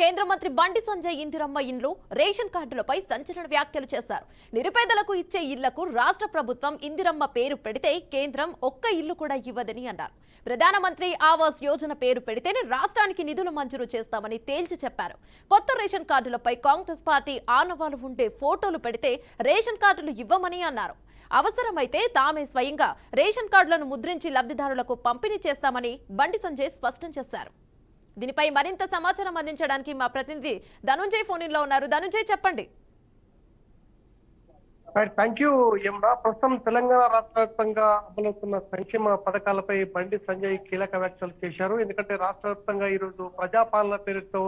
కేంద్ర మంత్రి బండి సంజయ్ ఇందిరమ్మ ఇండ్లు రేషన్ కార్డులపై సంచలన వ్యాఖ్యలు చేశారు. నిరుపేదలకు ఇచ్చే ఇళ్లకు రాష్ట్ర ప్రభుత్వం ఇందిరమ్మ పేరు పెడితే కేంద్రం ఒక్క ఇల్లు కూడా ఇవ్వదని అన్నారు. ప్రధానమంత్రి ఆవాస్ యోజన పేరు పెడితేనే రాష్ట్రానికి నిధులు మంజూరు చేస్తామని తేల్చి చెప్పారు. కొత్త రేషన్ కార్డులపై కాంగ్రెస్ పార్టీ ఆనవాలు ఉండే ఫోటోలు పెడితే రేషన్ కార్డులు ఇవ్వమని అన్నారు. అవసరమైతే తామే స్వయంగా రేషన్ కార్డులను ముద్రించి లబ్ధిదారులకు పంపిణీ చేస్తామని బండి సంజయ్ స్పష్టం చేశారు. దీనిపై మరింత సమాచారం అందించడానికి మా ప్రతినిధి ధనుంజయ్ ఫోన్ లో ఉన్నారు. ధనుంజయ్, చెప్పండి. Thank you Yamuna. ప్రస్తుతం తెలంగాణ రాష్ట్ర వ్యాప్తంగా అమలవుతున్న సంక్షేమ పథకాలపై బండి సంజయ్ కీలక వ్యాఖ్యలు చేశారు. ఎందుకంటే రాష్ట్ర వ్యాప్తంగా ఈ రోజు ప్రజాపాలన పేరుతో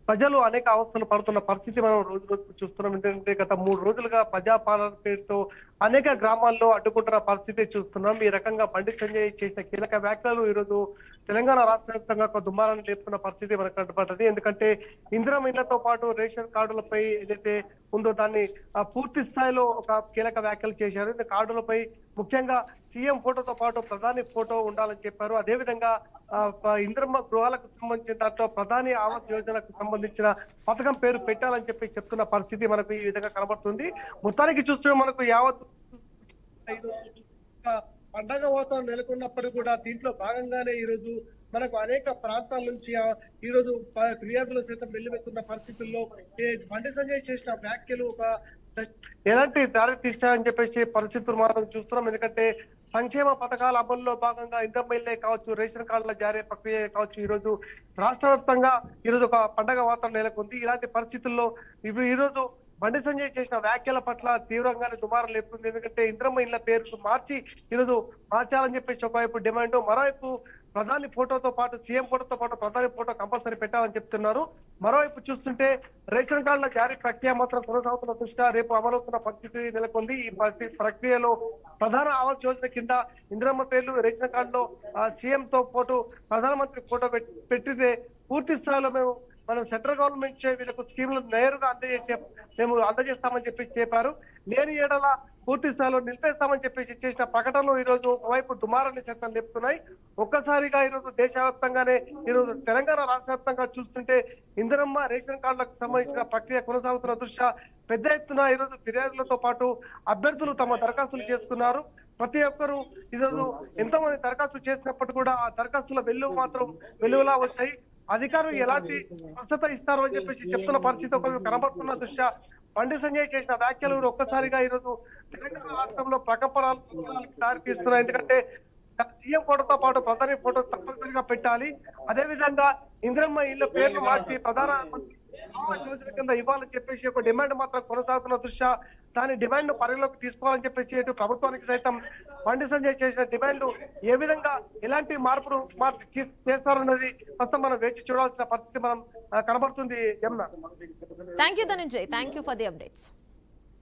ప్రజలు అనేక అవస్థలు పడుతున్న పరిస్థితి మనం రోజు రోజుకు చూస్తున్నాం. ఎందుకంటే గత 3 రోజులుగా ప్రజాపాలన పేరుతో అనేక గ్రామాల్లో అడ్డుకుంటున్న పరిస్థితి చూస్తున్నాం. ఈ రకంగా బండి సంజయ్ చేసిన కీలక వ్యాఖ్యలు ఈ రోజు తెలంగాణ రాష్ట్ర వ్యాప్తంగా ఒక దుమారాన్ని లేపుతున్న పరిస్థితి మనకు కనబడ్డది. ఎందుకంటే ఇందిరమ్మ ఇళ్లతో పాటు రేషన్ కార్డులపై ఏదైతే ఉందో దాన్ని పూర్తి స్థాయిలో ఒక కీలక వ్యాఖ్యలు చేశారు. ఈ కార్డులపై ముఖ్యంగా సీఎం ఫోటోతో పాటు ప్రధాని ఫోటో ఉండాలని చెప్పారు. అదేవిధంగా ఇందిరమ్మ గృహాలకు సంబంధించిన దాంట్లో ప్రధాని ఆవాస్ యోజనకు సంబంధించిన పథకం పేరు పెట్టాలని చెప్పి చెప్తున్న పరిస్థితి మనకు ఈ విధంగా కనబడుతుంది. మొత్తానికి చూస్తే మనకు యావత్ పండగ వాతావరణం నెలకొన్నప్పటికీ కూడా దీంట్లో భాగంగానే ఈ రోజు మనకు అనేక ప్రాంతాల నుంచి ఈ రోజు ఫిర్యాదులు సైతం వెల్లువెత్తున్న పరిస్థితుల్లో బండి సంజయ్ చేసిన వ్యాఖ్యలు ఒక ఎలాంటి దారి తీస్తాయని చెప్పేసి పరిస్థితులు మాత్రం చూస్తున్నాం. ఎందుకంటే సంక్షేమ పథకాల అమలులో భాగంగా ఇందిరమ్మ ఇళ్లే కావచ్చు, రేషన్ కార్డుల జారీ ప్రక్రియ కావచ్చు, ఈ రోజు రాష్ట్ర వ్యాప్తంగా ఈ రోజు ఒక పండగ వాతావరణం నెలకొంది. ఇలాంటి పరిస్థితుల్లో ఈ రోజు బండి సంజయ్ చేసిన వ్యాఖ్యల పట్ల తీవ్రంగానే దుమారం లేపుతుంది. ఎందుకంటే ఇందిరమ్మ ఇళ్ల పేరు మార్చి ఈరోజు మార్చాలని చెప్పేసి ఒకవైపు డిమాండ్, మరోవైపు ప్రధాని ఫోటోతో పాటు సీఎం ఫోటోతో పాటు ప్రధాని ఫోటో కంపల్సరీ పెట్టాలని చెప్తున్నారు. మరోవైపు చూస్తుంటే రేషన్ కార్డుల జారీ ప్రక్రియ మాత్రం కొనసాగుతున్న దృష్ట్యా రేపు అమలవుతున్న పరిస్థితి నెలకొంది. ఈ ప్రక్రియలో ప్రధాన ఆవాస్ యోజన కింద ఇందిరమ్మ పేర్లు రేషన్ కార్డులో సీఎం తో పాటు ప్రధానమంత్రి ఫోటో పెట్టితే పూర్తి స్థాయిలో మనం సెంట్రల్ గవర్నమెంట్ వీళ్ళకు స్కీములు నేరుగా అందజేస్తామని చెప్పి చెప్పారు. లేని ఏడల పూర్తి స్థాయిలో నిలిపేస్తామని చెప్పేసి చేసిన ప్రకటనలు ఈ రోజు ఒకవైపు దుమారాన్ని చట్టం లేపుతున్నాయి. ఒక్కసారిగా ఈ రోజు దేశవ్యాప్తంగానే ఈ రోజు తెలంగాణ రాష్ట్ర వ్యాప్తంగా చూస్తుంటే ఇందిరమ్మ రేషన్ కార్డులకు సంబంధించిన ప్రక్రియ కొనసాగుతున్న దృష్ట్యా పెద్ద ఎత్తున ఈ రోజు ఫిర్యాదులతో పాటు అభ్యర్థులు తమ దరఖాస్తులు చేసుకున్నారు. ప్రతి ఒక్కరు ఈరోజు ఎంతో మంది దరఖాస్తు చేసినప్పటికీ కూడా ఆ దరఖాస్తుల వెలువలా వచ్చాయి. అధికారులు ఎలాంటి స్పష్టత ఇస్తారు అని చెప్పేసి చెప్తున్న పరిస్థితి ఒకరు కనబడుతున్న దృష్ట్యా బండి సంజయ్ చేసిన వ్యాఖ్యలు ఒక్కసారిగా ఈ రోజు తెలంగాణ రాష్ట్రంలో ప్రకంపనలకు దారి తీస్తున్నాయి. ఎందుకంటే సీఎం ఫోటోతో పాటు ప్రధాని ఫోటో తప్పనిసరిగా పెట్టాలి. అదేవిధంగా ఇందిరమ్మ ఇళ్ల పేర్లు మార్చి ప్రధాన యోజన కింద ఇవ్వాలని చెప్పేసి ఒక డిమాండ్ మాత్రం కొనసాగుతున్న దృష్ట్యా దాని డిమాండ్ ను పరిగణలోకి తీసుకోవాలని చెప్పేసి ఇటు ప్రభుత్వానికి సైతం బండి సంజయ్ చేసిన డిమాండ్లు ఏ విధంగా ఎలాంటి మార్పును చేస్తారన్నది ప్రస్తుతం మనం వేచి చూడాల్సిన పరిస్థితి మనం కనబడుతుంది. Thank you Dhananjay, thank you for the updates.